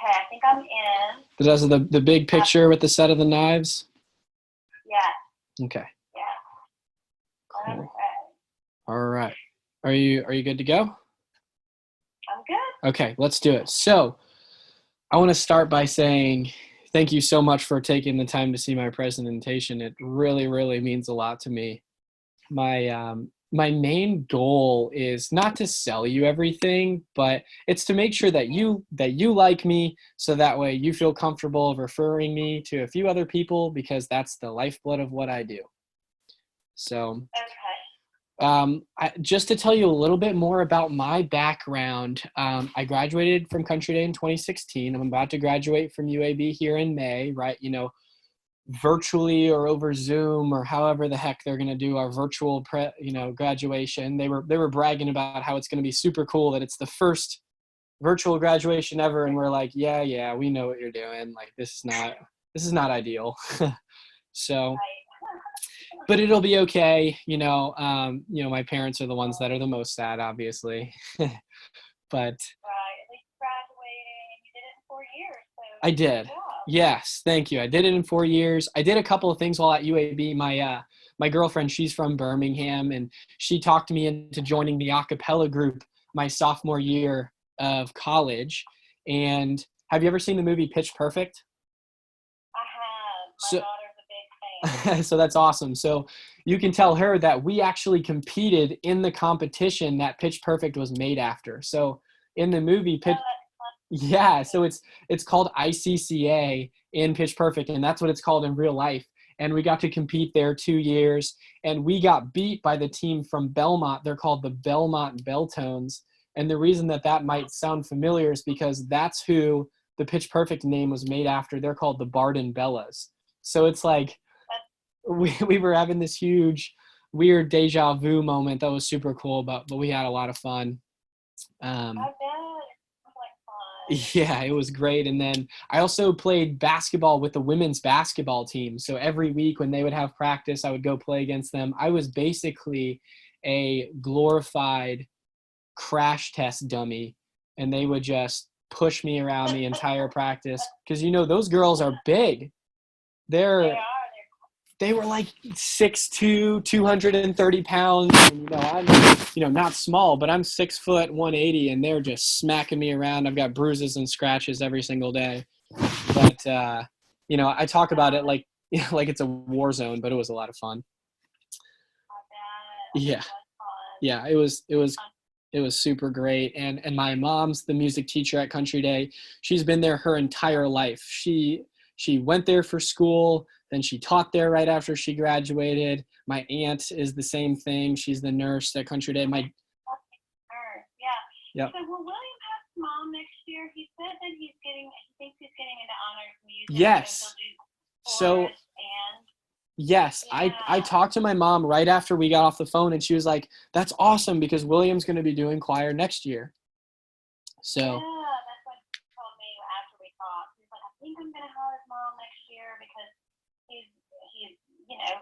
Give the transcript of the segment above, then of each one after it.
Okay, I think I'm in. Does the big picture with the set of the knives? Yeah. Okay. Yeah. Cool. Okay. All right. Are you good to go? I'm good. Okay, let's do it. So I want to start by saying thank you so much for taking the time to see my presentation. It really, really means a lot to me. My main goal is not to sell you everything, but it's to make sure that you like me, so that way you feel comfortable referring me to a few other people, because that's the lifeblood of what I do. So just to tell you a little bit more about my background, I graduated from Country Day in 2016. I'm about to graduate from UAB here in May, right? Virtually or over Zoom or however the heck they're going to do our virtual graduation. They were bragging about how it's going to be super cool, that it's the first virtual graduation ever, and we're like, yeah, we know what you're doing. Like, this is not ideal. So, but it'll be okay. My parents are the ones that are the most sad, obviously. But right, at least graduating, you did it in 4 years. So I did. Yes, thank you. I did it in 4 years. I did a couple of things while at UAB. My girlfriend, she's from Birmingham, and she talked me into joining the a cappella group my sophomore year of college. And have you ever seen the movie Pitch Perfect? I have. My daughter's a big fan. So that's awesome. So you can tell her that we actually competed in the competition that Pitch Perfect was made after. So in the movie, yeah, so it's called ICCA in Pitch Perfect, and that's what it's called in real life. And we got to compete there 2 years, and we got beat by the team from Belmont. They're called the Belmont Belltones. And the reason that might sound familiar is because that's who the Pitch Perfect name was made after. They're called the Barden Bellas. So it's like we were having this huge, weird deja vu moment that was super cool, but we had a lot of fun. I bet. Yeah, it was great. And then I also played basketball with the women's basketball team. So every week when they would have practice, I would go play against them. I was basically a glorified crash test dummy, and they would just push me around the entire practice, because those girls are big. They were like 6'2", 230 pounds. And, I'm, not small, but I'm 6 foot, 180, and they're just smacking me around. I've got bruises and scratches every single day. But, I talk about it like it's a war zone, but it was a lot of fun. Yeah. Yeah, it was super great. And my mom's the music teacher at Country Day. She's been there her entire life. She went there for school. Then she taught there right after she graduated. My aunt is the same thing. She's the nurse at Country Day. Yeah. Yep. So will William have mom next year? He said that he thinks he's getting into honors music. Yes. So yes, yeah. I talked to my mom right after we got off the phone, and she was like, "That's awesome, because William's going to be doing choir next year." So. Yeah, that's what he told me after we talked. He's like, "I think I'm going to have his mom next year, because he's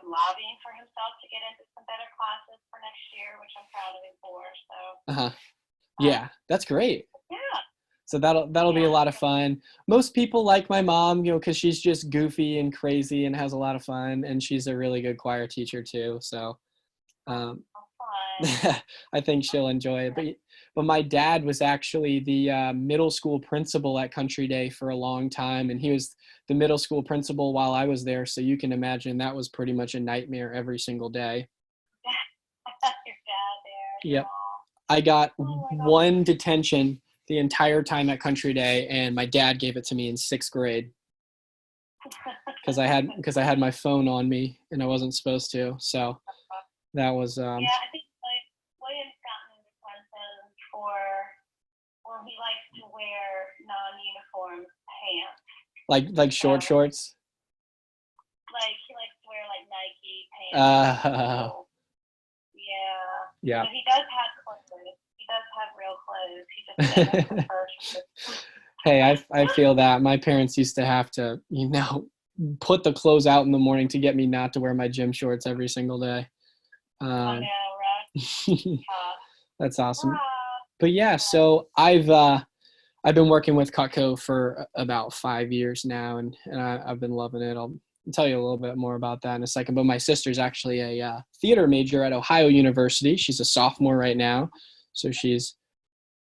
lobbying for himself to get into some better classes for next year," which I'm proud of him for. So. Yeah, that's great. Yeah. So that'll be a lot of fun. Most people like my mom, because she's just goofy and crazy and has a lot of fun, and she's a really good choir teacher too. So, I think she'll enjoy it. But my dad was actually the middle school principal at Country Day for a long time, and he was the middle school principal while I was there. So you can imagine that was pretty much a nightmare every single day. Your dad there. Yep. I got one detention the entire time at Country Day, and my dad gave it to me in 6th grade because I had my phone on me and I wasn't supposed to. So that was. Yeah, I think William's gotten into Clemson he likes to wear non-uniform pants. Like short shorts. Like he likes to wear like Nike pants. Yeah. But he does have clothes. He does have real clothes. He just doesn't prefer. Hey, I feel that. My parents used to have to, put the clothes out in the morning to get me not to wear my gym shorts every single day. I know, right? That's awesome. But yeah, so I've I've been working with Cutco for about 5 years now, and I've been loving it. I'll tell you a little bit more about that in a second. But my sister's actually a theater major at Ohio University. She's a sophomore right now, so she's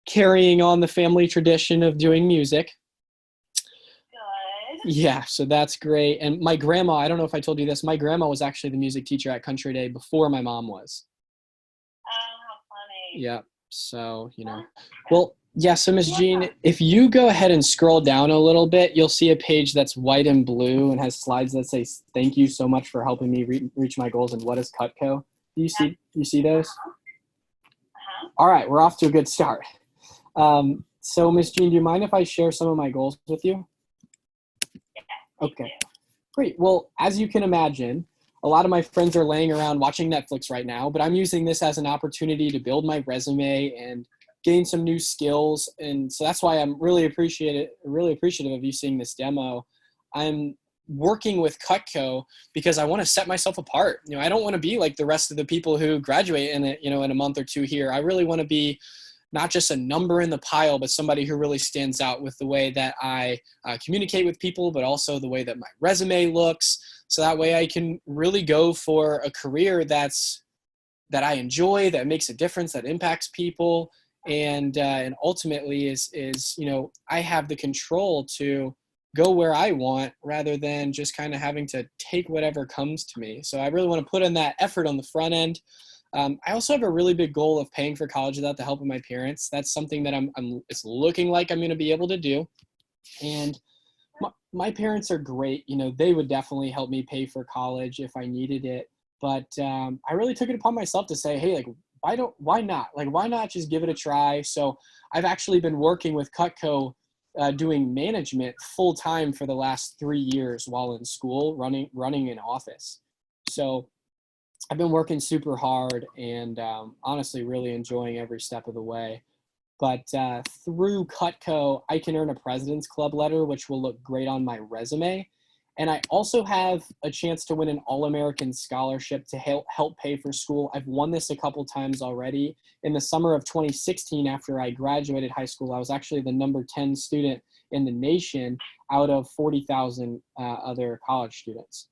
carrying on the family tradition of doing music. Good. Yeah, so that's great. And my grandma, I don't know if I told you this, my grandma was actually the music teacher at Country Day before my mom was. Oh, how funny. Yeah, so, well, yeah, so Miss Jean, if you go ahead and scroll down a little bit, you'll see a page that's white and blue and has slides that say, "Thank you so much for helping me reach my goals," and "What is Cutco?" Do you see those? All right, we're off to a good start. So Miss Jean, do you mind if I share some of my goals with you? Okay, great. Well, as you can imagine, a lot of my friends are laying around watching Netflix right now, but I'm using this as an opportunity to build my resume and gain some new skills. And so that's why I'm really appreciative of you seeing this demo. I'm working with Cutco because I want to set myself apart. I don't want to be like the rest of the people who graduate in a month or two here. I really want to be not just a number in the pile, but somebody who really stands out with the way that I communicate with people, but also the way that my resume looks. So that way I can really go for a career that I enjoy, that makes a difference, that impacts people, and ultimately is I have the control to go where I want rather than just kind of having to take whatever comes to me. So I really want to put in that effort on the front end. I also have a really big goal of paying for college without the help of my parents. That's something that it's looking like I'm going to be able to do. And my parents are great. They would definitely help me pay for college if I needed it. But I really took it upon myself to say, hey, like, why not? Like, why not just give it a try? So I've actually been working with Cutco doing management full time for the last 3 years while in school, running an office. So I've been working super hard and honestly really enjoying every step of the way. But through Cutco, I can earn a President's Club letter, which will look great on my resume. And I also have a chance to win an All-American scholarship to help pay for school. I've won this a couple times already. In the summer of 2016, after I graduated high school, I was actually the number 10 student in the nation out of 40,000 other college students.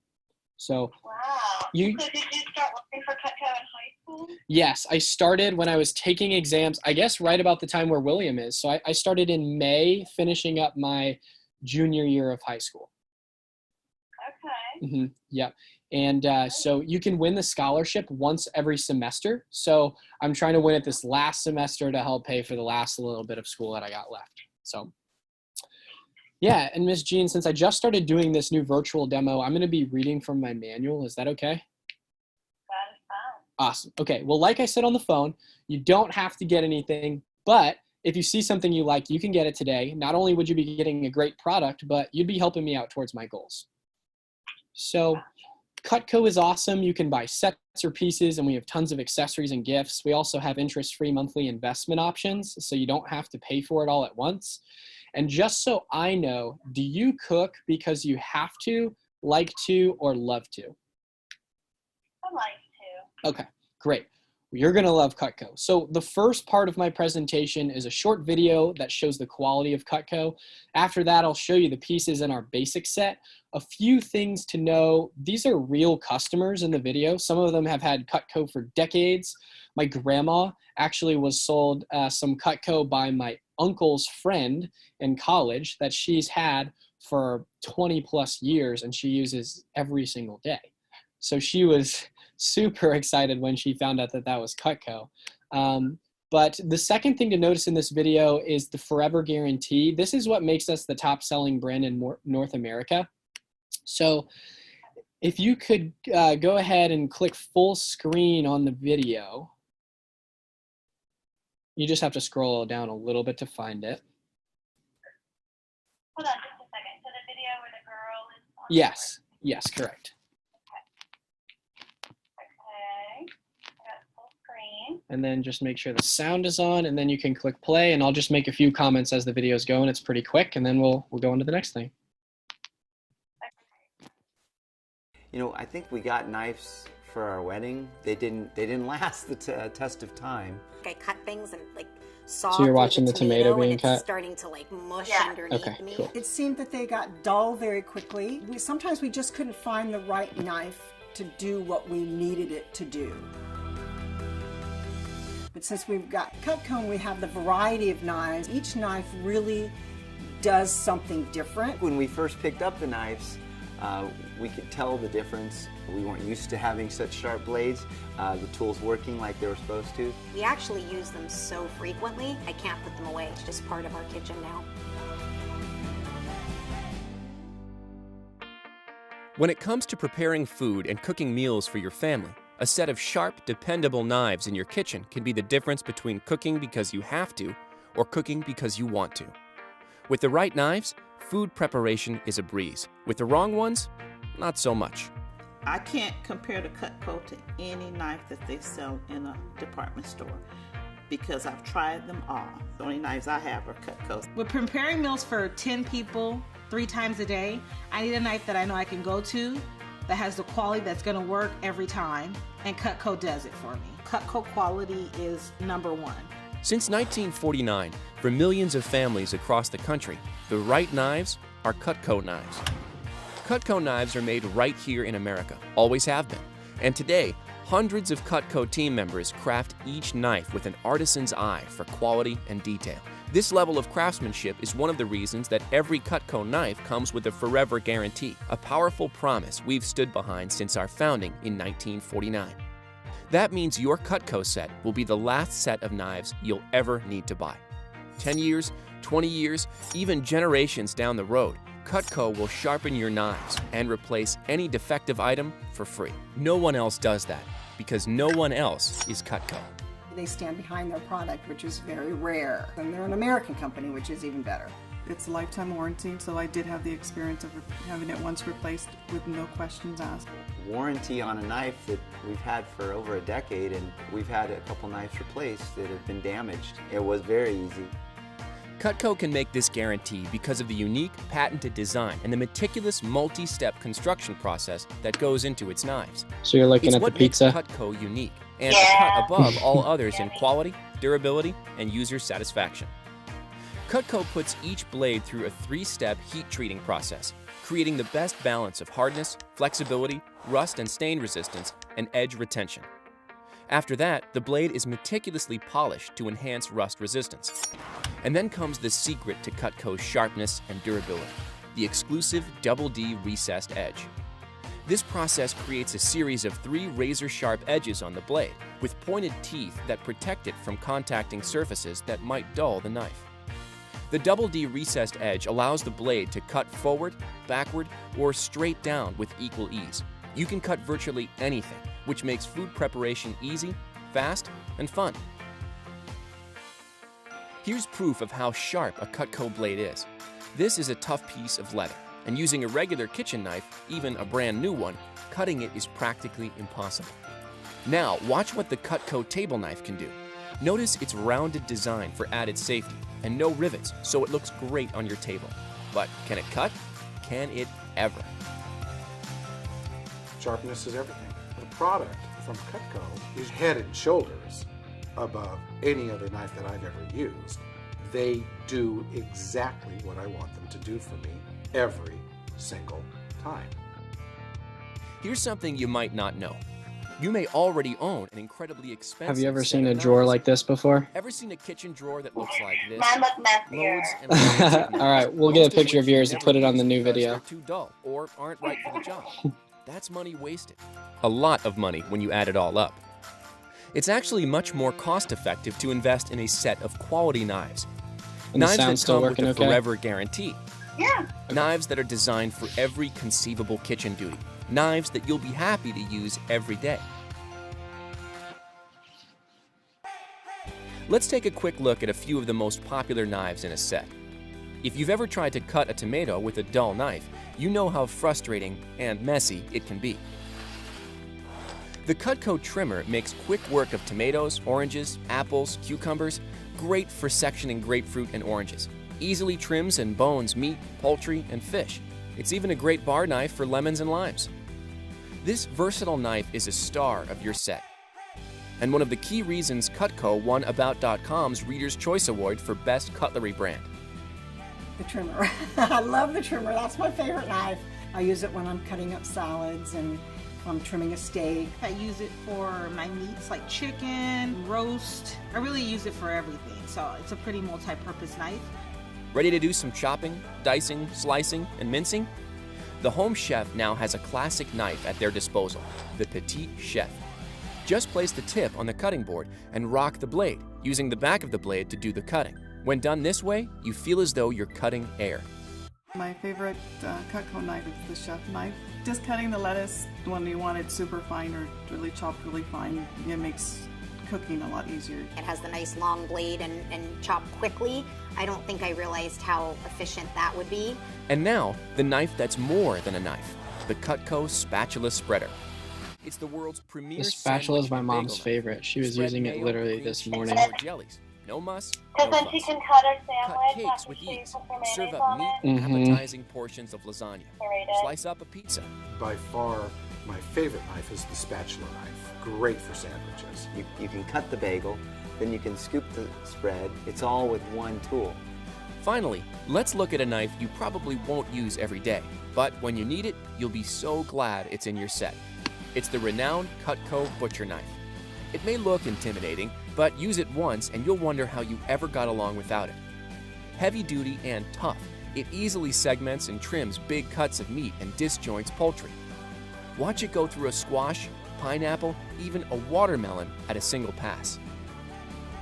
So wow. So did you start working for Cutco in high school? Yes, I started when I was taking exams, I guess right about the time where William is. So I started in May, finishing up my junior year of high school. Okay. Yeah. And so you can win the scholarship once every semester. So I'm trying to win it this last semester to help pay for the last little bit of school that I got left. So yeah, and Miss Jean, since I just started doing this new virtual demo, I'm going to be reading from my manual. Is that okay? That is fine. Awesome. Okay. Well, like I said on the phone, you don't have to get anything, but if you see something you like, you can get it today. Not only would you be getting a great product, but you'd be helping me out towards my goals. So Cutco is awesome. You can buy sets or pieces, and we have tons of accessories and gifts. We also have interest-free monthly investment options, so you don't have to pay for it all at once. And just so I know, do you cook because you have to, like to, or love to? I like to. Okay, great. You're going to love Cutco. So the first part of my presentation is a short video that shows the quality of Cutco. After that, I'll show you the pieces in our basic set. A few things to know. These are real customers in the video. Some of them have had Cutco for decades. My grandma actually was sold some Cutco by my uncle's friend in college that she's had for 20 plus years, and she uses every single day. So she was super excited when she found out that that was Cutco. But the second thing to notice in this video is the Forever Guarantee. This is what makes us the top selling brand in North America. So if you could go ahead and click full screen on the video. You just have to scroll down a little bit to find it. Hold on just a second. So the video where the girl is on Yes, yes, correct. Okay. I got full screen. And then just make sure the sound is on, and then you can click play, and I'll just make a few comments as the video is going. It's pretty quick, and then we'll go into the next thing. I think we got knives for our wedding. They didn't last the test of time. I cut things and saw So you're through watching the tomato being and cut? it's starting to like mush Yeah. underneath Okay, me. cool. It seemed that they got dull very quickly. Sometimes we just couldn't find the right knife to do what we needed it to do. But since we've got Cutco and we have the variety of knives, each knife really does something different. When we first picked up the knives, we could tell the difference. We weren't used to having such sharp blades, the tools working like they were supposed to. We actually use them so frequently, I can't put them away. It's just part of our kitchen now. When it comes to preparing food and cooking meals for your family, a set of sharp, dependable knives in your kitchen can be the difference between cooking because you have to or cooking because you want to. With the right knives, food preparation is a breeze. With the wrong ones, not so much. I can't compare the Cutco to any knife that they sell in a department store because I've tried them all. The only knives I have are Cutco's. With preparing meals for 10 people 3 times a day, I need a knife that I know I can go to, that has the quality that's gonna work every time, and Cutco does it for me. Cutco quality is number 1. Since 1949, for millions of families across the country, the right knives are Cutco knives. Cutco knives are made right here in America, always have been. And today, hundreds of Cutco team members craft each knife with an artisan's eye for quality and detail. This level of craftsmanship is one of the reasons that every Cutco knife comes with a forever guarantee, a powerful promise we've stood behind since our founding in 1949. That means your Cutco set will be the last set of knives you'll ever need to buy. 10 years, 20 years, even generations down the road, Cutco will sharpen your knives and replace any defective item for free. No one else does that because no one else is Cutco. They stand behind their product, which is very rare. And they're an American company, which is even better. It's a lifetime warranty, so I did have the experience of having it once replaced with no questions asked. Warranty on a knife that we've had for over a decade, and we've had a couple knives replaced that have been damaged. It was very easy. Cutco can make this guarantee because of the unique, patented design and the meticulous multi-step construction process that goes into its knives. So you're looking It's at the what pizza? makes Cutco unique and a cut above all others in quality, durability, and user satisfaction. Cutco puts each blade through a 3-step heat treating process, creating the best balance of hardness, flexibility, rust and stain resistance, and edge retention. After that, the blade is meticulously polished to enhance rust resistance. And then comes the secret to Cutco's sharpness and durability, the exclusive Double D recessed edge. This process creates a series of 3 razor-sharp edges on the blade, with pointed teeth that protect it from contacting surfaces that might dull the knife. The Double D recessed edge allows the blade to cut forward, backward, or straight down with equal ease. You can cut virtually anything, which makes food preparation easy, fast, and fun. Here's proof of how sharp a Cutco blade is. This is a tough piece of leather, and using a regular kitchen knife, even a brand new one, cutting it is practically impossible. Now, watch what the Cutco table knife can do. Notice its rounded design for added safety, and no rivets, so it looks great on your table. But can it cut? Can it ever? Sharpness is everything. The product from Cutco is head and shoulders above any other knife that I've ever used. They do exactly what I want them to do for me every single time. Here's something you might not know. You may already own an incredibly expensive Have you ever set seen a of drawer knives. like this before? Ever seen a kitchen drawer that looks like this? Mine look messier. Loads and loads of All right, we'll knives, get a picture most of yours you and put it never on the use new because video. They're too dull or aren't right for the job. That's money wasted. A lot of money when you add it all up. It's actually much more cost-effective to invest in a set of quality knives. And the Knives sound's that still come with working a okay? forever guarantee. Yeah. Knives that are designed for every conceivable kitchen duty. Knives that you'll be happy to use every day. Let's take a quick look at a few of the most popular knives in a set. If you've ever tried to cut a tomato with a dull knife, you know how frustrating and messy it can be. The Cutco trimmer makes quick work of tomatoes, oranges, apples, cucumbers, great for sectioning grapefruit and oranges. Easily trims and bones meat, poultry, and fish. It's even a great bar knife for lemons and limes. This versatile knife is a star of your set. and one of the key reasons Cutco won About.com's Reader's Choice Award for Best Cutlery Brand. The trimmer. I love the trimmer. That's my favorite knife. I use it when I'm cutting up salads and I'm trimming a steak. I use it for my meats like chicken, roast. I really use it for everything, so it's a pretty multi-purpose knife. Ready to do some chopping, dicing, slicing, and mincing? The home chef now has a classic knife at their disposal, the Petite Chef. Just place the tip on the cutting board and rock the blade, using the back of the blade to do the cutting. When done this way, you feel as though you're cutting air. My favorite Cutco knife is the chef knife. Just cutting the lettuce when you want it super fine or really chopped really fine, it makes cooking a lot easier. It has the nice long blade and chop quickly. I don't think I realized how efficient that would be. And now, the knife that's more than a knife, the Cutco Spatula Spreader. It's the world's premier The spatula is my sandwich mom's bagel knife. favorite. She was Spread using it mayo, literally cream this cheese, morning. or jellies. No muss, no Because then she fuss. can cut her Cut sandwich cakes after with she ease. puts her Serve mayonnaise up on neat, it. appetizing portions of lasagna. Serrated. Slice up a pizza. By far, my favorite knife is the spatula knife. Great for sandwiches. You can cut the bagel, then you can scoop the spread. It's all with one tool. Finally, let's look at a knife you probably won't use every day, but when you need it, you'll be so glad it's in your set. It's the renowned Cutco Butcher Knife. It may look intimidating, but use it once and you'll wonder how you ever got along without it. Heavy duty and tough, it easily segments and trims big cuts of meat and disjoints poultry. Watch it go through a squash, pineapple, even a watermelon at a single pass.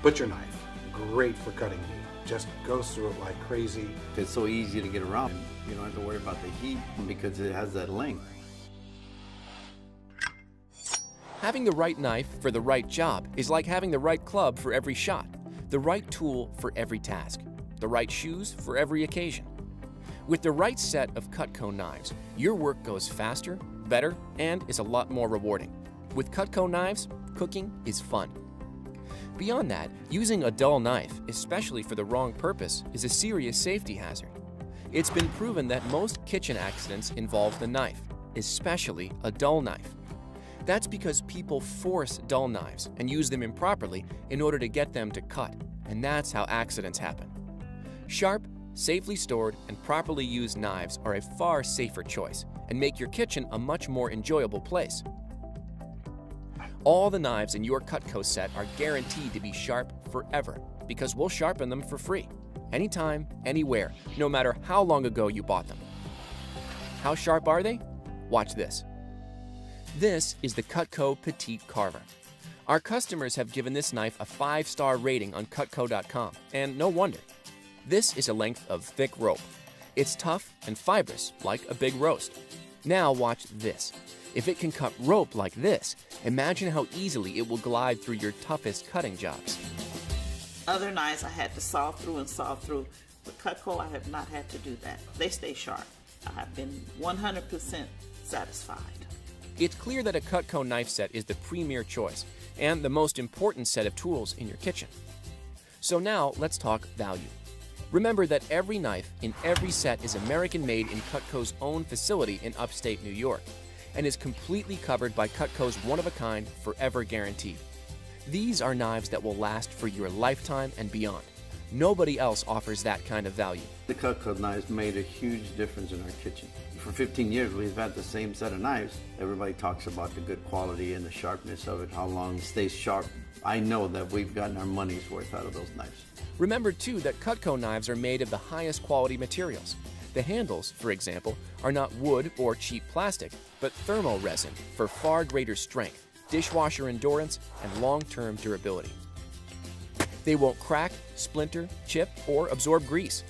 Butcher knife, great for cutting meat. Just goes through it like crazy. It's so easy to get around. You don't have to worry about the heat because it has that length. Having the right knife for the right job is like having the right club for every shot, the right tool for every task, the right shoes for every occasion. With the right set of Cutco knives, your work goes faster, better, and is a lot more rewarding. With Cutco knives, cooking is fun. Beyond that, using a dull knife, especially for the wrong purpose, is a serious safety hazard. It's been proven that most kitchen accidents involve the knife, especially a dull knife. That's because people force dull knives and use them improperly in order to get them to cut, and that's how accidents happen. Sharp, safely stored, and properly used knives are a far safer choice and make your kitchen a much more enjoyable place. All the knives in your Cutco set are guaranteed to be sharp forever because we'll sharpen them for free, anytime, anywhere, no matter how long ago you bought them. How sharp are they? Watch this. This is the Cutco Petite Carver. Our customers have given this knife a 5-star rating on Cutco.com, and no wonder. This is a length of thick rope. It's tough and fibrous, like a big roast. Now watch this. If it can cut rope like this, imagine how easily it will glide through your toughest cutting jobs. Other knives I had to saw through and saw through. With Cutco, I have not had to do that. They stay sharp. I have been 100% satisfied. It's clear that a Cutco knife set is the premier choice and the most important set of tools in your kitchen. So now let's talk value. Remember that every knife in every set is American-made in Cutco's own facility in upstate New York and is completely covered by Cutco's one-of-a-kind Forever Guarantee. These are knives that will last for your lifetime and beyond. Nobody else offers that kind of value. The Cutco knives made a huge difference in our kitchen. For 15 years, we've had the same set of knives. Everybody talks about the good quality and the sharpness of it, how long it stays sharp. I know that we've gotten our money's worth out of those knives. Remember, too, that Cutco knives are made of the highest quality materials. The handles, for example, are not wood or cheap plastic, but thermo resin for far greater strength, dishwasher endurance, and long-term durability. They won't crack, splinter, chip, or absorb grease.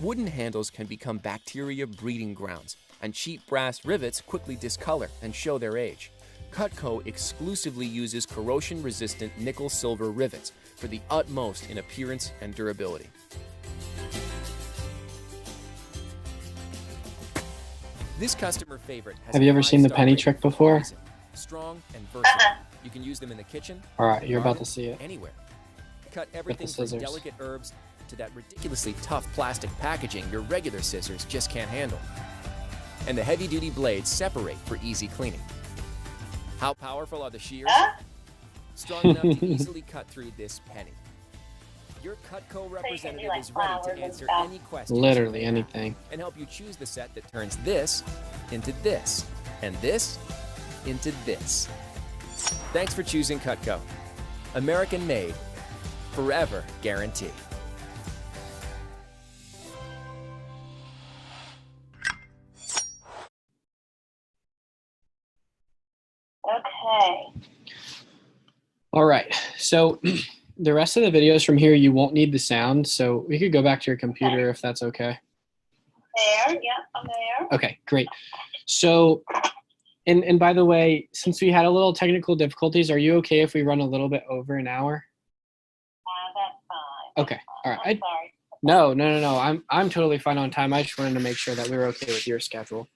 Wooden handles can become bacteria breeding grounds, and cheap brass rivets quickly discolor and show their age. Cutco exclusively uses corrosion-resistant nickel-silver rivets for the utmost in appearance and durability. This customer favorite has Have you ever seen the 5-star penny rating trick for a before? reason. Strong and versatile. You can use them in the kitchen. All right, you're about garden, to see it. Anywhere. Cut everything from scissors. delicate herbs to that ridiculously tough plastic packaging your regular scissors just can't handle. And the heavy-duty blades separate for easy cleaning. How powerful are the shears? strong enough to easily cut through this penny. Your Cutco representative is ready to answer any questions Literally you may have anything. and help you choose the set that turns this into this and this into this. Thanks for choosing Cutco. American made, forever guaranteed. Okay. All right. So the rest of the videos from here, you won't need the sound. So we could go back to your computer if that's okay. There. Yep, I'm there. Okay, great. So, and by the way, since we had a little technical difficulties, are you okay if we run a little bit over an hour? That's fine. Okay. All right. I'm sorry. No. I'm totally fine on time. I just wanted to make sure that we were okay with your schedule.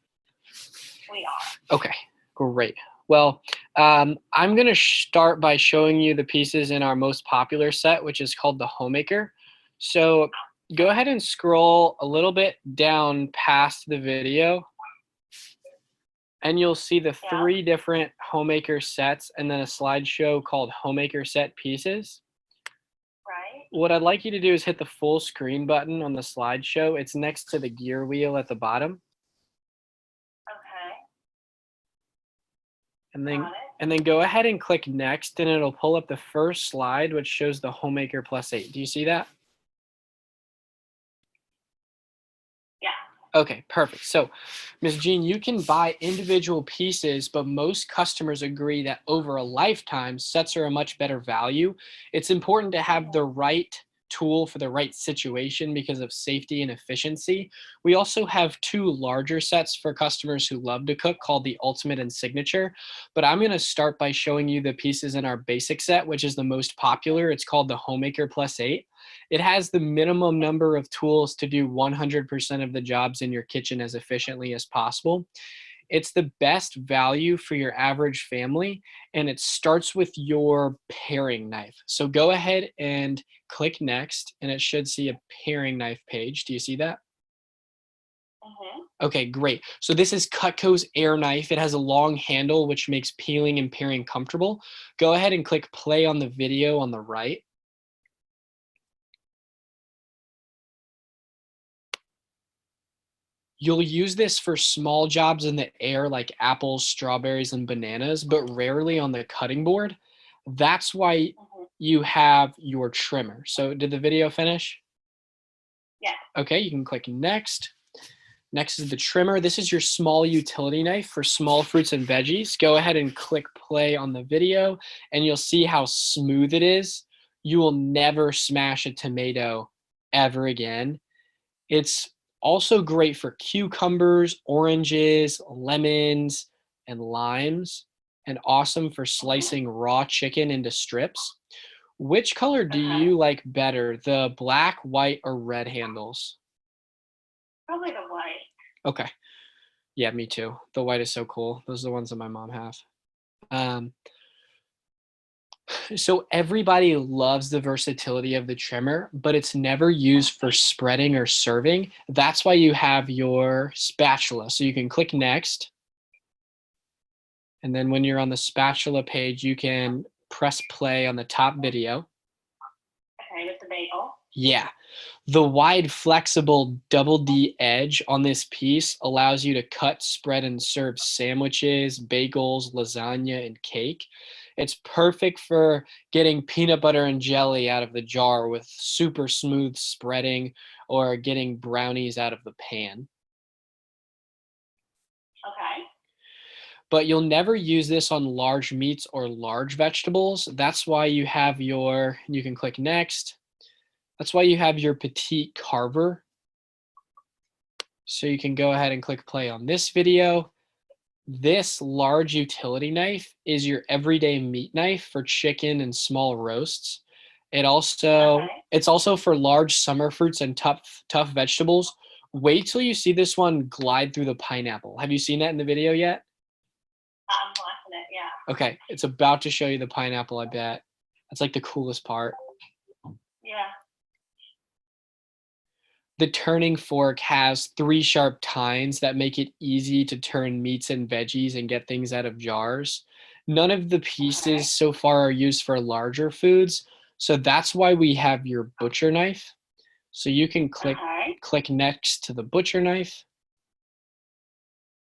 We are. Okay, great. Well, I'm going to start by showing you the pieces in our most popular set, which is called the Homemaker. So go ahead and scroll a little bit down past the video, and you'll see the 3 different Homemaker sets and then a slideshow called Homemaker Set Pieces. Right. What I'd like you to do is hit the full screen button on the slideshow. It's next to the gear wheel at the bottom. Okay. And then go ahead and click next, and it'll pull up the first slide, which shows the Homemaker Plus 8. Do you see that? Yeah. Okay, perfect. So, Ms. Jean, you can buy individual pieces, but most customers agree that over a lifetime, sets are a much better value. It's important to have the right tool for the right situation because of safety and efficiency. We also have 2 larger sets for customers who love to cook called the Ultimate and Signature, but I'm going to start by showing you the pieces in our basic set, which is the most popular. It's called the Homemaker Plus 8. It has the minimum number of tools to do 100% of the jobs in your kitchen as efficiently as possible. It's the best value for your average family, and it starts with your paring knife. So go ahead and click next, and it should see a paring knife page. Do you see that? Okay, great. So this is Cutco's Air Knife. It has a long handle, which makes peeling and paring comfortable. Go ahead and click play on the video on the right. You'll use this for small jobs in the air like apples, strawberries, and bananas, but rarely on the cutting board. That's why you have your trimmer. So did the video finish? Yeah. Okay, you can click next. Next is the trimmer. This is your small utility knife for small fruits and veggies. Go ahead and click play on the video, and you'll see how smooth it is. You will never smash a tomato ever again. It's also great for cucumbers, oranges, lemons, and limes, and awesome for slicing raw chicken into strips. Which color do you like better, the black, white, or red handles? Probably the white. Okay. Yeah, me too. The white is so cool. Those are the ones that my mom have. So everybody loves the versatility of the trimmer, but it's never used for spreading or serving. That's why you have your spatula. So you can click next. And then when you're on the spatula page, you can press play on the top video. Okay, with the bagel. Yeah. The wide, flexible double D edge on this piece allows you to cut, spread, and serve sandwiches, bagels, lasagna, and cake. It's perfect for getting peanut butter and jelly out of the jar with super smooth spreading, or getting brownies out of the pan. Okay. But you'll never use this on large meats or large vegetables. That's why you have your, you can click next. That's why you have your petite carver. So you can go ahead and click play on this video. This large utility knife is your everyday meat knife for chicken and small roasts. It's also for large summer fruits and tough vegetables. Wait till you see this one glide through the pineapple. Have you seen that in the video yet? I'm watching it, yeah. Okay, it's about to show you the pineapple, I bet. That's like the coolest part. Yeah. The turning fork has 3 sharp tines that make it easy to turn meats and veggies and get things out of jars. None of the pieces so far are used for larger foods. So that's why we have your butcher knife. So you can click next to the butcher knife.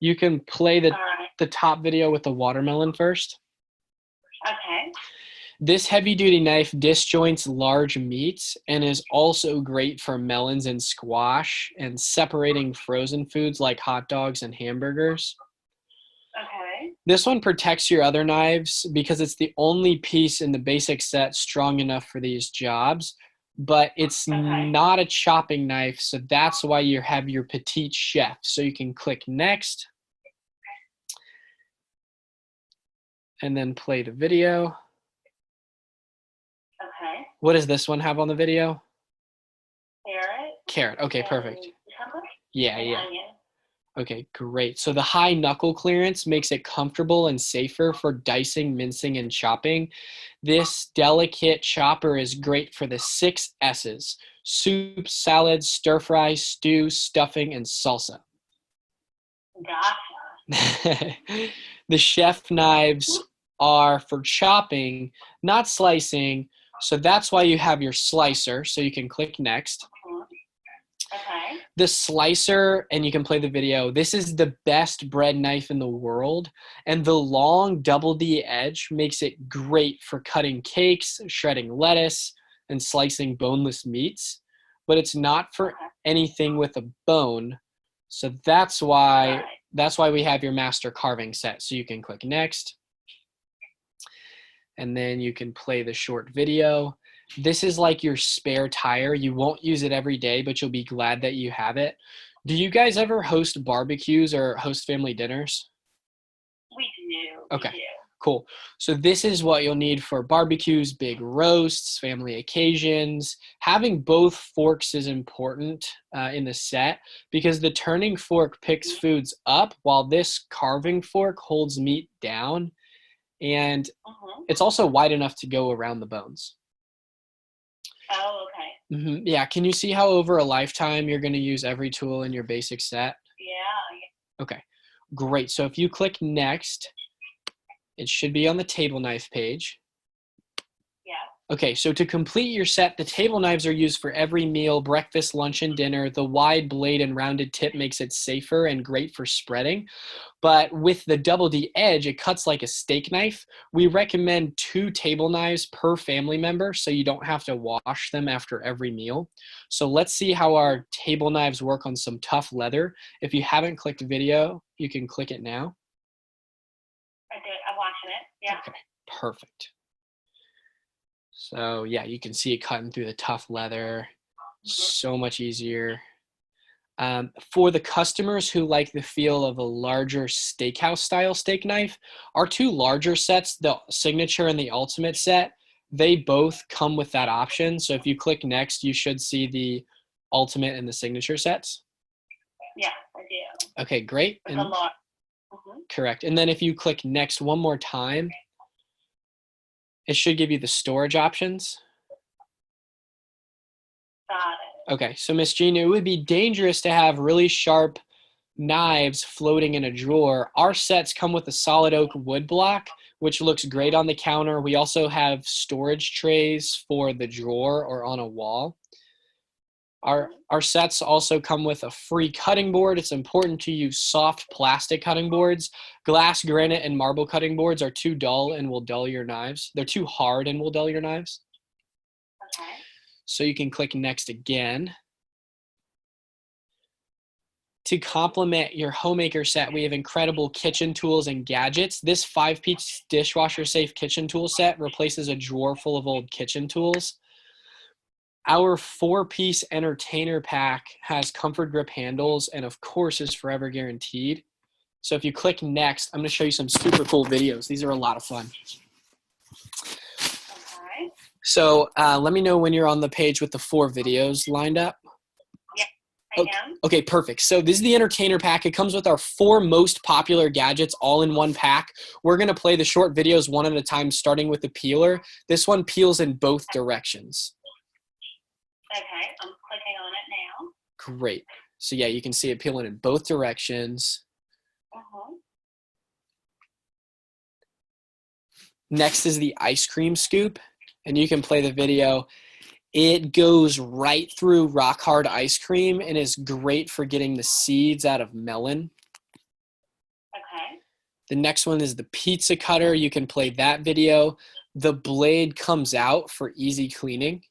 You can play the top video with the watermelon first. Okay. This heavy duty knife disjoints large meats and is also great for melons and squash and separating frozen foods like hot dogs and hamburgers. Okay. This one protects your other knives because it's the only piece in the basic set strong enough for these jobs, but it's not a chopping knife, so that's why you have your petite chef. So you can click next and then play the video. Okay. What does this one have on the video? Carrot. Okay, perfect. Cucumber? Yeah. Onion. Okay, great. So the high knuckle clearance makes it comfortable and safer for dicing, mincing, and chopping. This delicate chopper is great for the 6 S's: soup, salad, stir fry, stew, stuffing, and salsa. Gotcha. The chef knives are for chopping, not slicing. So that's why you have your slicer. So you can click next. Okay. The slicer, and you can play the video. This is the best bread knife in the world. And the long double D edge makes it great for cutting cakes, shredding lettuce, and slicing boneless meats. But it's not for anything with a bone. So that's why we have your master carving set. So you can click next. And then you can play the short video. This is like your spare tire. You won't use it every day, but you'll be glad that you have it. Do you guys ever host barbecues or host family dinners? We do. Okay, cool. So this is what you'll need for barbecues, big roasts, family occasions. Having both forks is important in the set because the turning fork picks foods up while this carving fork holds meat down. And it's also wide enough to go around the bones. Oh, okay. Yeah, can you see how over a lifetime you're going to use every tool in your basic set? Yeah. Okay, great. So if you click next, it should be on the table knife page. Yeah. Okay, so to complete your set, the table knives are used for every meal, breakfast, lunch, and dinner. The wide blade and rounded tip makes it safer and great for spreading. But with the double D edge, it cuts like a steak knife. We recommend 2 table knives per family member so you don't have to wash them after every meal. So let's see how our table knives work on some tough leather. If you haven't clicked video, you can click it now. I did. I'm watching it. Yeah. Okay, perfect. So yeah, you can see it cutting through the tough leather. So much easier. For the customers who like the feel of a larger steakhouse style steak knife, our 2 larger sets, the Signature and the Ultimate set, they both come with that option. So if you click next, you should see the Ultimate and the Signature sets. Yeah, I do. Okay, great. With a lot. Correct. And then if you click next one more time, it should give you the storage options. Got it. Okay, so Miss Jean, it would be dangerous to have really sharp knives floating in a drawer. Our sets come with a solid oak wood block, which looks great on the counter. We also have storage trays for the drawer or on a wall. Our sets also come with a free cutting board. It's important to use soft plastic cutting boards. Glass, granite, and marble cutting boards are too dull and will dull your knives. They're too hard and will dull your knives. Okay. So you can click next again. To complement your homemaker set, we have incredible kitchen tools and gadgets. This 5-piece dishwasher safe kitchen tool set replaces a drawer full of old kitchen tools. Our 4-piece entertainer pack has comfort grip handles and of course is forever guaranteed. So if you click next, I'm going to show you some super cool videos. These are a lot of fun. Okay. So let me know when you're on the page with the 4 videos lined up. Yeah, I am. Okay, perfect. So this is the entertainer pack. It comes with our 4 most popular gadgets all in one pack. We're going to play the short videos one at a time, starting with the peeler. This one peels in both directions. Okay, I'm clicking on it now. Great. So yeah, you can see it peeling in both directions. Next is the ice cream scoop, and you can play the video. It goes right through rock hard ice cream and is great for getting the seeds out of melon. Okay. The next one is the pizza cutter. You can play that video. The blade comes out for easy cleaning.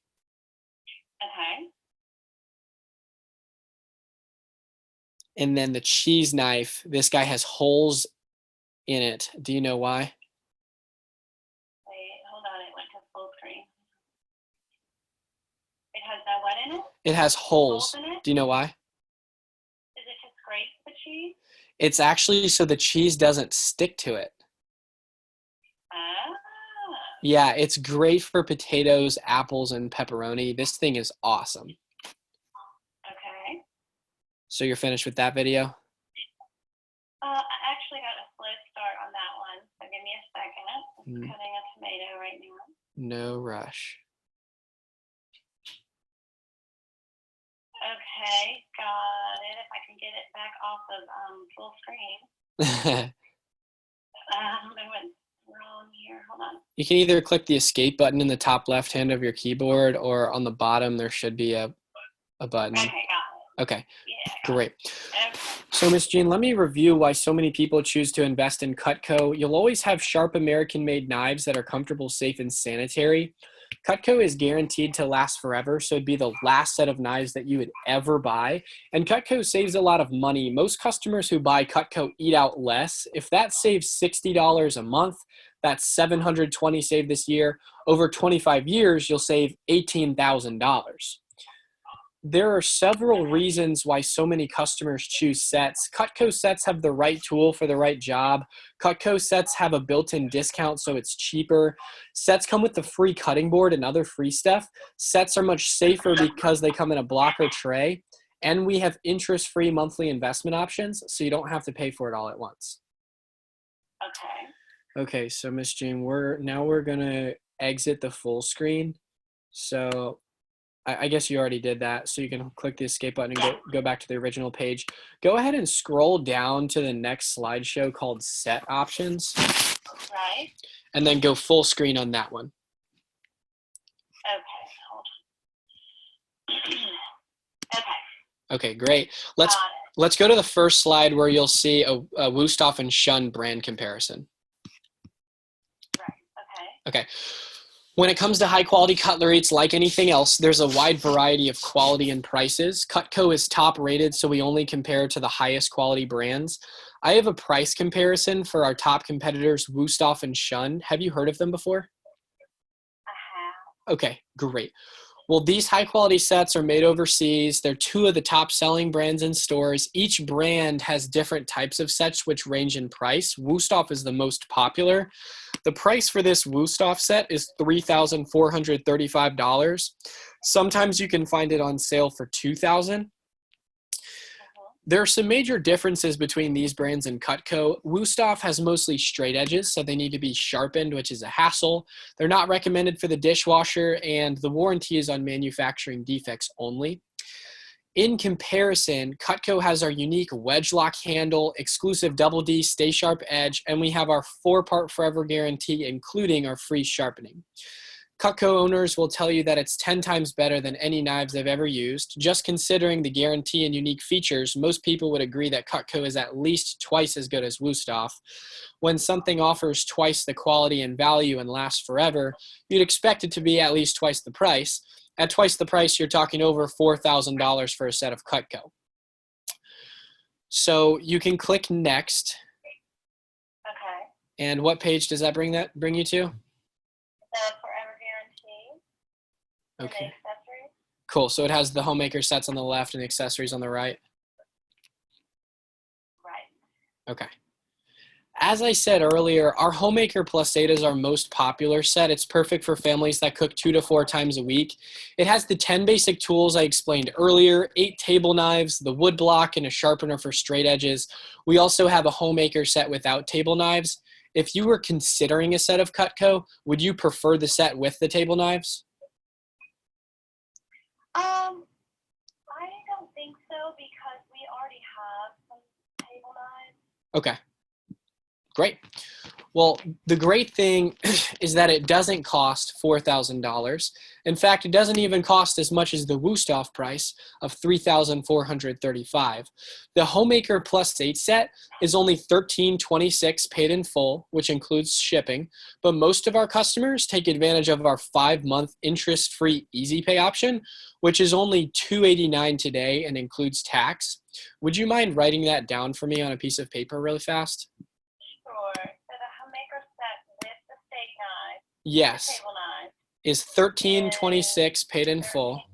Okay. And then the cheese knife, this guy has holes in it. Do you know why? Wait, hold on. It went to full screen. It has no what in it? It has holes. In it? Do you know why? Is it to scrape the cheese? It's actually so the cheese doesn't stick to it. Ah. Yeah, it's great for potatoes, apples, and pepperoni. This thing is awesome. Okay. So you're finished with that video? I actually got a slow start on that one, so give me a second. I'm cutting a tomato right now. No rush. Okay, got it. If I can get it back off of full screen. I went wrong here. Hold on. You can either click the escape button in the top left hand of your keyboard, or on the bottom there should be a button. Okay, got it. Okay, Yeah, great. Okay. So Miss Jean, let me review why so many people choose to invest in Cutco. You'll always have sharp American-made knives that are comfortable, safe, and sanitary. Cutco is guaranteed to last forever, so it'd be the last set of knives that you would ever buy. And Cutco saves a lot of money. Most customers who buy Cutco eat out less. If that saves $60 a month, that's $720 saved this year. Over 25 years, you'll save $18,000. There are several reasons why so many customers choose sets. Cutco sets have the right tool for the right job. Cutco sets have a built-in discount, so it's cheaper. Sets come with the free cutting board and other free stuff. Sets are much safer because they come in a blocker tray. And we have interest-free monthly investment options, so you don't have to pay for it all at once. Okay. Okay, so Miss Jean, we're gonna exit the full screen. So I guess you already did that, so you can click the escape button and go back to the original page. Go ahead and scroll down to the next slideshow called Set Options. Right. And then go full screen on that one. Okay, hold on. Okay. Okay, great. Let's go to the first slide where you'll see a Wusthof and Shun brand comparison. Right, okay. When it comes to high quality cutlery, it's like anything else. There's a wide variety of quality and prices. Cutco is top rated, so we only compare to the highest quality brands. I have a price comparison for our top competitors, Wusthof and Shun. Have you heard of them before? I have. Okay, great. Well, these high quality sets are made overseas. They're two of the top selling brands in stores. Each brand has different types of sets which range in price. Wusthof is the most popular. The price for this Wusthof set is $3,435. Sometimes you can find it on sale for $2,000. There are some major differences between these brands and Cutco. Wusthof has mostly straight edges, so they need to be sharpened, which is a hassle. They're not recommended for the dishwasher, and the warranty is on manufacturing defects only. In comparison, Cutco has our unique wedge lock handle, exclusive double D stay sharp edge, and we have our 4-part forever guarantee, including our free sharpening. Cutco owners will tell you that it's 10 times better than any knives they've ever used. Just considering the guarantee and unique features, most people would agree that Cutco is at least twice as good as Wusthof. When something offers twice the quality and value and lasts forever, you'd expect it to be at least twice the price. At twice the price, you're talking over $4,000 for a set of Cutco. So you can click next. Okay. And what page does that bring you to? The forever guarantee. Okay. And the accessories. Cool. So it has the homemaker sets on the left and the accessories on the right. Right. Okay. As I said earlier, our Homemaker Plus 8 is our most popular set. It's perfect for families that cook 2 to 4 times a week. It has the 10 basic tools I explained earlier, 8 table knives, the wood block, and a sharpener for straight edges. We also have a Homemaker set without table knives. If you were considering a set of Cutco, would you prefer the set with the table knives? I don't think so because we already have some table knives. Okay. Great. Well, the great thing is that it doesn't cost $4,000. In fact, it doesn't even cost as much as the Wusthof price of $3,435. The Homemaker Plus 8 set is only $1,326 paid in full, which includes shipping, but most of our customers take advantage of our 5-month interest-free Easy Pay option, which is only $289 today and includes tax. Would you mind writing that down for me on a piece of paper really fast? Sure. So the homemaker set with the steak knife, Yes, the table knife, is $1,326 paid in full, 26.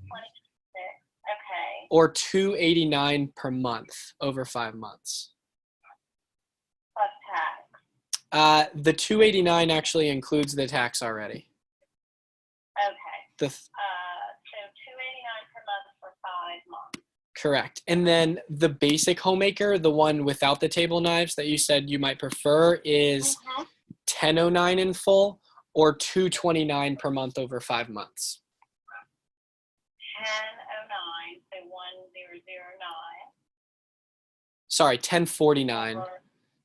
Okay. or $289 per month over 5 months. Plus tax. The $289 actually includes the tax already. Okay. The So $289 per month for 5 months. Correct. And then the basic homemaker, the one without the table knives that you said you might prefer, is $1,009 in full, or $229 per month over 5 months. 1009, so 1009. Sorry, $1,049.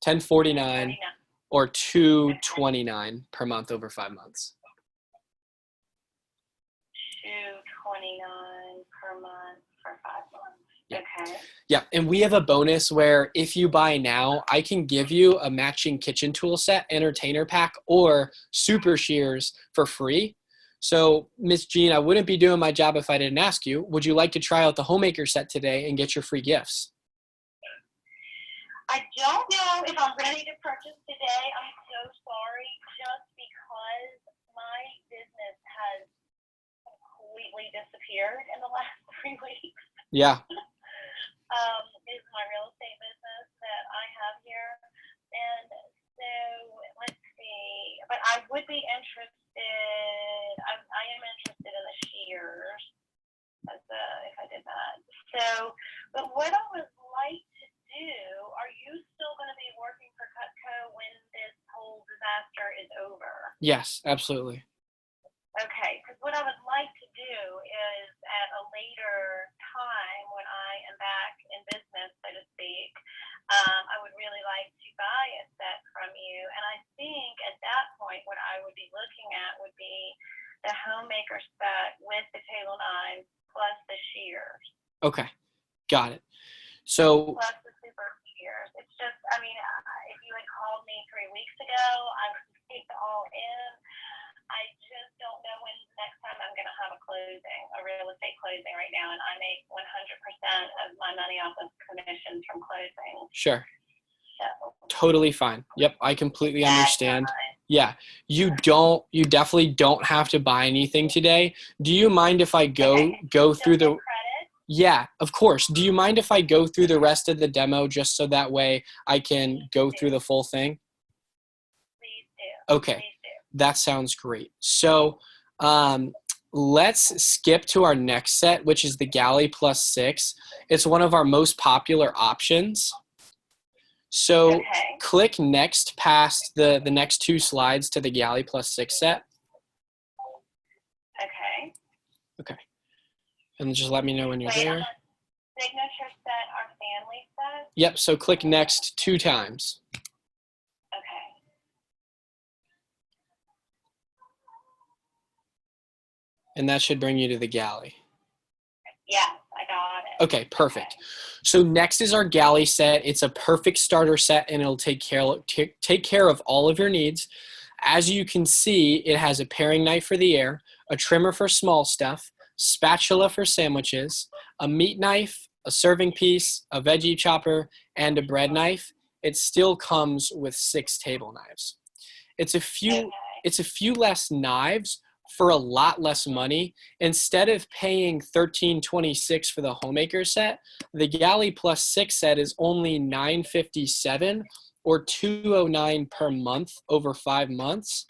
$1,049 or $229 per month over 5 months. $229 per month for 5 months. Yeah. Okay. Yeah, and we have a bonus where if you buy now, I can give you a matching kitchen tool set, entertainer pack, or super shears for free. So, Miss Jean, I wouldn't be doing my job if I didn't ask you, would you like to try out the homemaker set today and get your free gifts? I don't know if I'm ready to purchase today. I'm so sorry, just because my business has completely disappeared in the last 3 weeks. Yeah. Is my real estate business that I have here. And so, let's see. But I would be interested, I am interested in the shears if I did that. So, but what I would like to do, are you still going to be working for Cutco when this whole disaster is over? Yes, absolutely. Okay, because what I would like to do is at a later time when I am back in business, so to speak, I would really like to buy a set from you. And I think at that point, what I would be looking at would be the homemaker set with the table knives plus the shears. Okay, got it. So, plus the super shears. It's just, I mean, if you had called me 3 weeks ago, I would take it all in. I just don't know when next time I'm going to have a closing, a real estate closing right now, and I make 100% of my money off of commissions from closing. sure. So, Totally fine. Yep, I completely that's understand. fine. Yeah, you definitely don't have to buy anything today. Do you mind if I go through the Credit? Yeah, of course. Do you mind if I go through the rest of the demo just so that way I can go through the full thing? Please do. Okay, Please do. that sounds great. So let's skip to our next set, which is the Galley Plus 6. It's one of our most popular options. So click next past the next 2 slides to the Galley Plus 6 set. Okay. Okay. And just let me know when you're Wait, there. on the signature set, our family set? Yep, so click next 2 times. Okay. And that should bring you to the Galley. Yes, I got it. Okay, perfect. So next is our Galley set. It's a perfect starter set, and it'll take care of all of your needs. As you can see, it has a paring knife for the air, a trimmer for small stuff, spatula for sandwiches, a meat knife, a serving piece, a veggie chopper, and a bread knife. It still comes with 6 table knives. It's a few less knives for a lot less money. Instead of paying $1,326 for the homemaker set, the Galley Plus 6 set is only $957 or $209 per month over 5 months.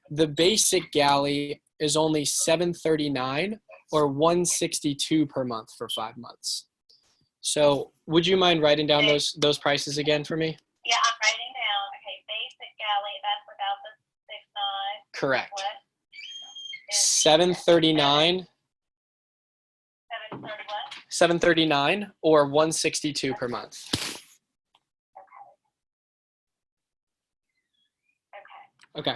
The basic Galley is only $739 or $162 per month for 5 months. So would you mind writing down those prices again for me? Yeah, I'm writing down. Okay, basic Galley, that's without the 6 knives. Correct. What? $739. $739 or $162 per month. Okay. Okay.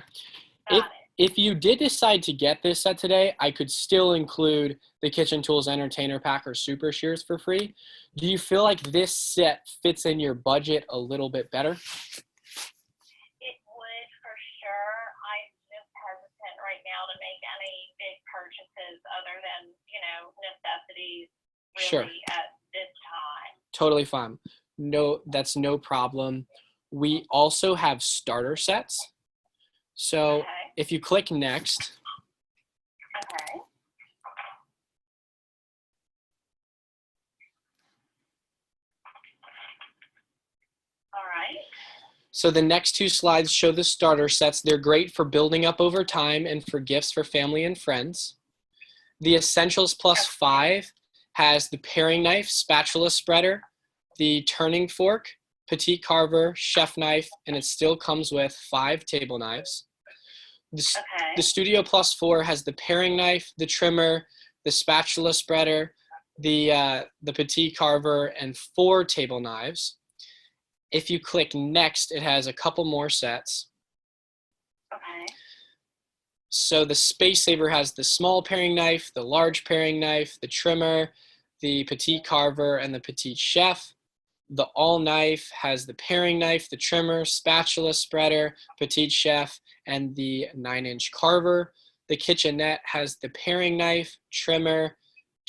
Got it. If you did decide to get this set today, I could still include the Kitchen Tools Entertainer Pack or Super Shears for free. Do you feel like this set fits in your budget a little bit better? It would for sure. I'm just hesitant right now to make any big purchases other than, necessities really Sure. at this time. Totally fine. No, that's no problem. We also have starter sets. So Okay. if you click next, Okay. All right. so the next two slides show the starter sets. They're great for building up over time and for gifts for family and friends. The Essentials Plus 5 has the paring knife, spatula spreader, the turning fork, petite carver, chef knife, and it still comes with 5 table knives. The Studio Plus 4 has the paring knife, the trimmer, the spatula spreader, the petite carver, and 4 table knives. If you click next, it has a couple more sets. Okay. So the Space Saver has the small paring knife, the large paring knife, the trimmer, the petite carver, and the petite chef. The All Knife has the paring knife, the trimmer, spatula spreader, petite chef, and the 9-inch carver. The Kitchenette has the paring knife, trimmer,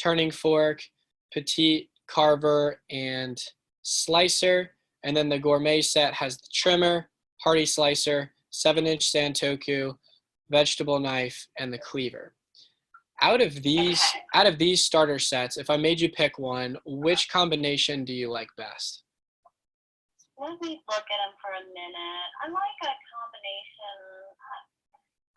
turning fork, petite carver, and slicer. And then the Gourmet set has the trimmer, hearty slicer, 7-inch Santoku, vegetable knife, and the cleaver. Out of these starter sets, if I made you pick one, which combination do you like best? Let me look at them for a minute. I like a combination.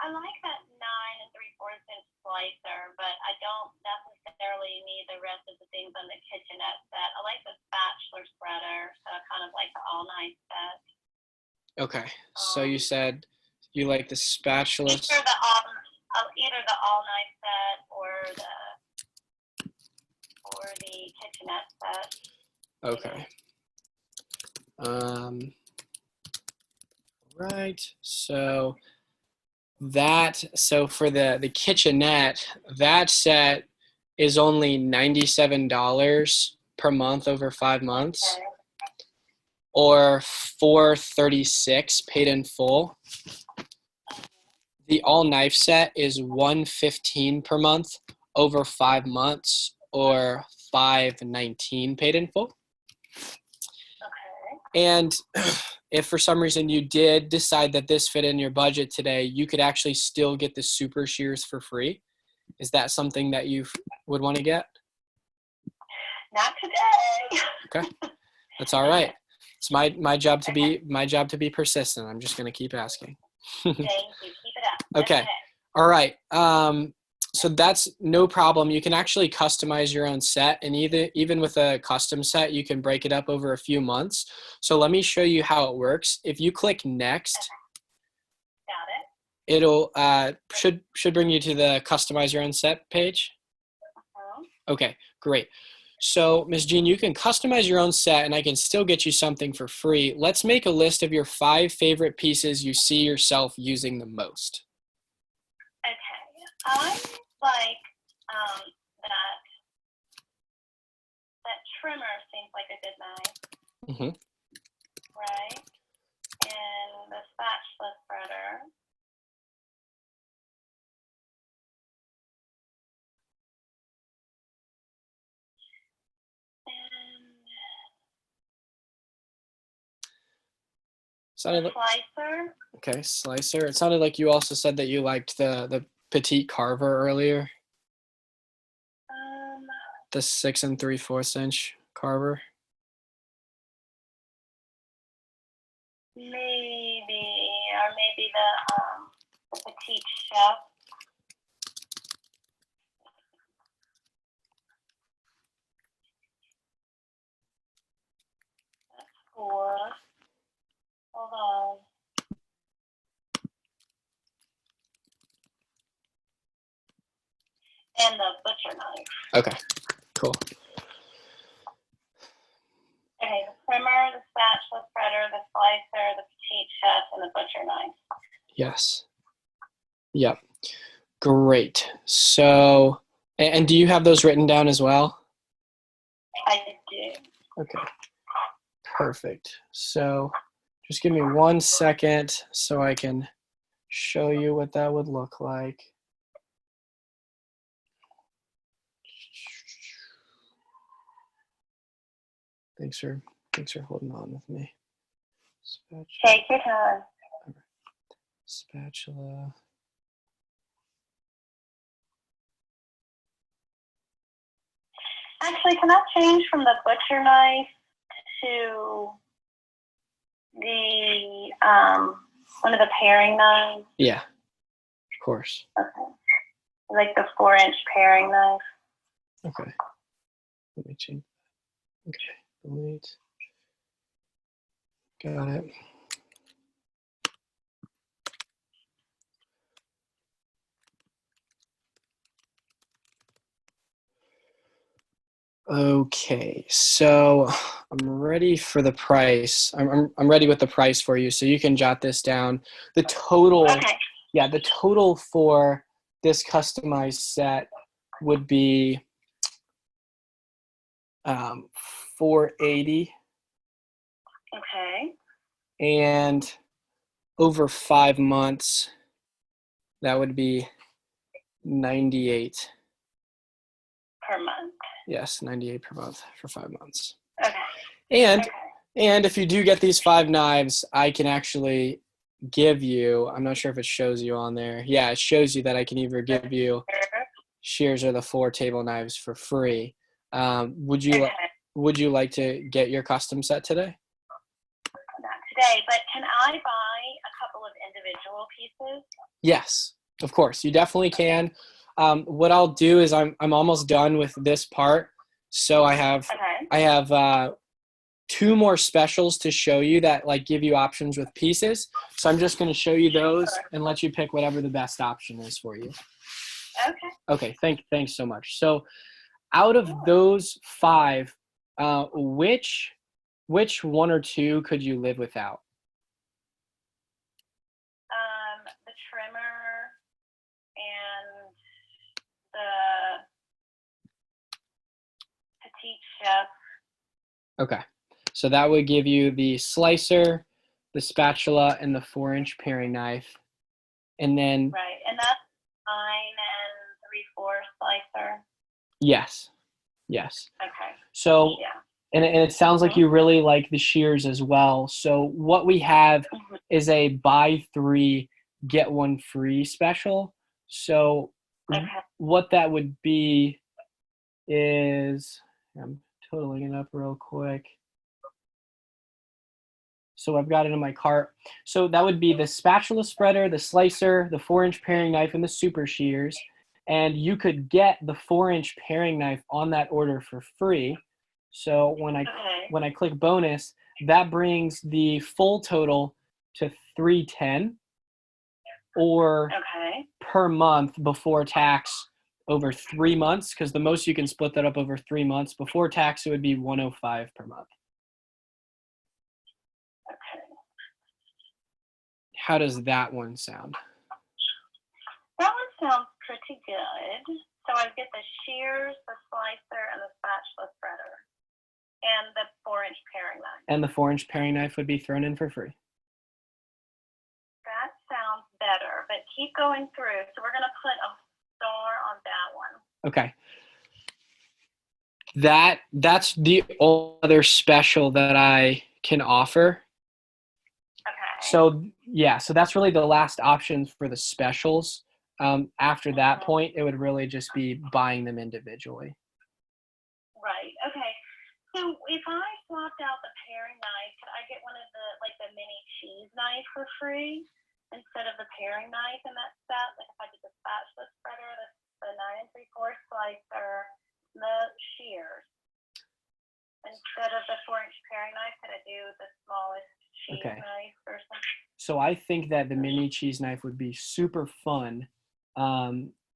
I like that 9 3/4-inch slicer, but I don't necessarily need the rest of the things on the kitchenette set. I like the spatula spreader, so I kind of like the all knife set. Okay, so you said you like the spatula. Either the all knife set or the kitchenette set. Okay. Right. So for the kitchenette, that set is only $97 per month over 5 months, Okay. or $436 paid in full. The all knife set is $115 per month over 5 months, or $519 paid in full. And if for some reason you did decide that this fit in your budget today, you could actually still get the Super Shears for free. Is that something that you would want to get? Not today. Okay, that's all right. It's my job to be persistent. I'm just gonna keep asking. Thank you. Keep it up. Okay. All right. So that's no problem. You can actually customize your own set, and even with a custom set, you can break it up over a few months. So let me show you how it works. If you click next, Got it. it'll should bring you to the customize your own set page. Okay, great. So Ms. Jean, you can customize your own set, and I can still get you something for free. Let's make a list of your 5 favorite pieces you see yourself using the most. Okay. I like that trimmer seems like a good knife. Mm-hmm. Right. And the spatula spreader. Slicer. Okay, slicer. It sounded like you also said that you liked the petite carver earlier. The 6 3/4-inch carver. Maybe, or maybe the petite chef. That's 4. Hold on. And the butcher knife. Okay, cool. Okay, the trimmer, the spatula spreader, the slicer, the petite chef, and the butcher knife. Yes. Yep. Great. So, and do you have those written down as well? I do. Okay. Perfect. So just give me 1 second so I can show you what that would look like. Thanks for holding on with me. Spatula. Take your time. Spatula. Actually, can I change from the butcher knife to the one of the paring knives? Yeah, of course. Okay. Like the 4-inch paring knife. Okay. Let me change. Okay. Delete. Got it. Okay, so I'm ready for the price. I'm ready with the price for you, so you can jot this down. The total, Okay. yeah, the total for this customized set would be $480, Okay. and over 5 months, that would be $98. Per month. Yes, $98 per month for 5 months. Okay. And Okay. and if you do get these 5 knives, I can actually give you, I'm not sure if it shows you on there. Yeah, it shows you that I can either give you shears or the 4 table knives for free. Would you like to get your custom set today? Not today, but can I buy a couple of individual pieces? Yes, of course. You definitely can. What I'll do is I'm almost done with this part. So I have 2 more specials to show you that like give you options with pieces. So I'm just going to show you those and let you pick whatever the best option is for you. Okay. Okay. Thanks so much. So out of those 5, which 1 or 2 could you live without? The trimmer and the petite chef. Okay. So that would give you the slicer, the spatula, and the 4-inch paring knife. And then Right, and that's 9 3/4 slicer. Yes. Okay. So Yeah. and it sounds like you really like the shears as well. So what we have is a buy 3 get 1 free special. So what that would be is, I'm totaling it up real quick. So I've got it in my cart. So that would be the spatula spreader, the slicer, the 4-inch paring knife, and the super shears. And you could get the 4-inch paring knife on that order for free. So when I click bonus, that brings the full total to $310, or per month before tax over 3 months, because the most you can split that up over 3 months. Before tax, it would be $105 per month. How does that one sound? That one sounds pretty good. So I get the shears, the slicer, and the spatula spreader, and the 4-inch paring knife. And the 4-inch paring knife would be thrown in for free. That sounds better, but keep going through. So we're going to put a star on that one. Okay. That's the only other special that I can offer. So so that's really the last option for the specials. After that point, it would really just be buying them individually. Right. Okay. So if I swapped out the paring knife, could I get one of the mini cheese knife for free instead of the paring knife in that set? Like if I did the spatula spreader, the 9 3/4 slicer, the shears, instead of the 4-inch paring knife, could I do the smallest cheese knife or something? So I think that the mini cheese knife would be super fun.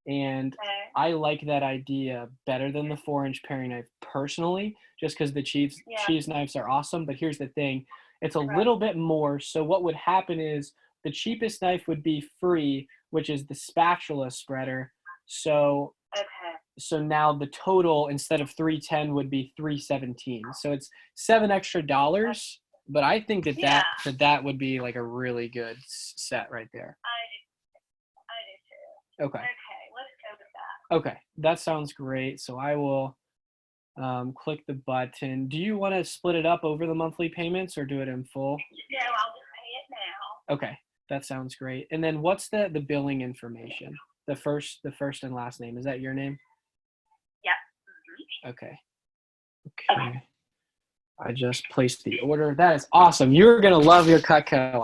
And I like that idea better than the 4-inch paring knife personally, just because the cheese knives are awesome. But here's the thing, it's a little bit more. So what would happen is the cheapest knife would be free, which is the spatula spreader. So Okay. so now the total instead of $310 would be $317. So it's $7 extra, but I think that would be like a really good set right there. I do too. Okay. Okay, let's go with that. Okay, that sounds great. So I will click the button. Do you want to split it up over the monthly payments or do it in full? No, I'll just pay it now. Okay, that sounds great. And then what's the billing information? The first and last name, is that your name? Yep. Okay. Okay. I just placed the order. That is awesome. You're gonna love your Cutco.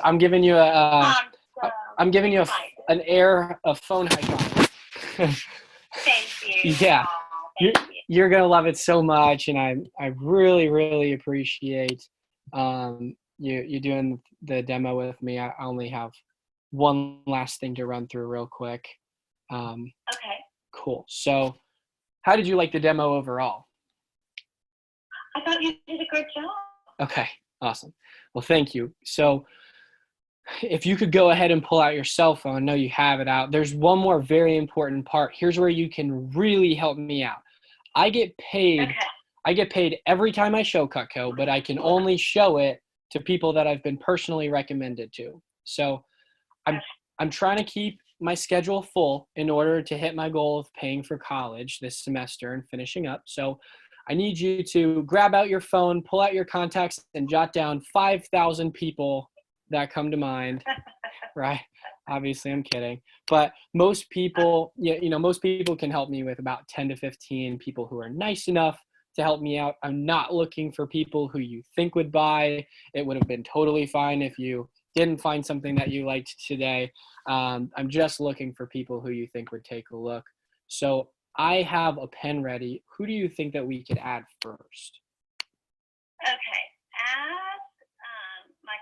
I'm giving you I'm giving you a phone high five. Thank you. Yeah. Thank you. You're gonna love it so much, and I really really appreciate you doing the demo with me. I only have one last thing to run through real quick. Okay. Cool. So, how did you like the demo overall? I thought you did a great job. Okay, awesome. Well, thank you. So, if you could go ahead and pull out your cell phone, I know you have it out. There's one more very important part. Here's where you can really help me out. I get paid. Okay. I get paid every time I show Cutco, but I can only show it to people that I've been personally recommended to. So, I'm trying to keep my schedule full in order to hit my goal of paying for college this semester and finishing up. So I need you to grab out your phone, pull out your contacts, and jot down 5,000 people that come to mind, right? Obviously, I'm kidding. But most people, most people can help me with about 10 to 15 people who are nice enough to help me out. I'm not looking for people who you think would buy. It would have been totally fine if you didn't find something that you liked today. I'm just looking for people who you think would take a look. So I have a pen ready. Who do you think that we could add first? Okay. Ask my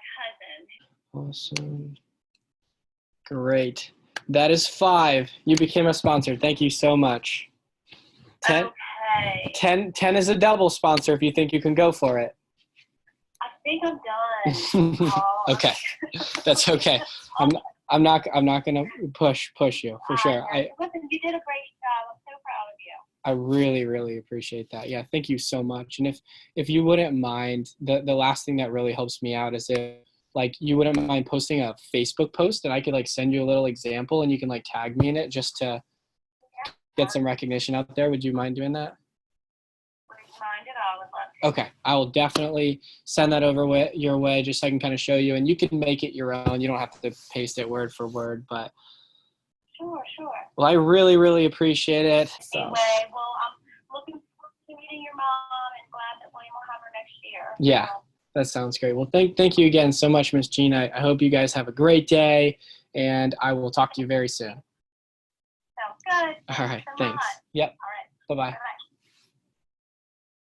cousin. Awesome. Great. That is 5. You became a sponsor. Thank you so much. 10, Okay. 10 is a double sponsor if you think you can go for it. I think I'm done. Okay. That's okay. I'm not gonna push you for sure. Listen, you did a great job. I'm so proud of you. I really, really appreciate that. Yeah, thank you so much. And if you wouldn't mind, the last thing that really helps me out is if you wouldn't mind posting a Facebook post and I could send you a little example and you can tag me in it just to get some recognition out there. Would you mind doing that? Mind at all. Would love to. Okay, I will definitely send that over your way just so I can kind of show you, and you can make it your own. You don't have to paste it word for word, but Sure. well, I really, really appreciate it. So. Anyway, well, I'm looking forward to meeting your mom and glad that William will have her next year. Yeah, So, that sounds great. Well, thank you again so much, Miss Jean. I hope you guys have a great day, and I will talk to you very soon. sounds good. All right, so thanks. much. Yep. All right. Bye-bye. Bye-bye.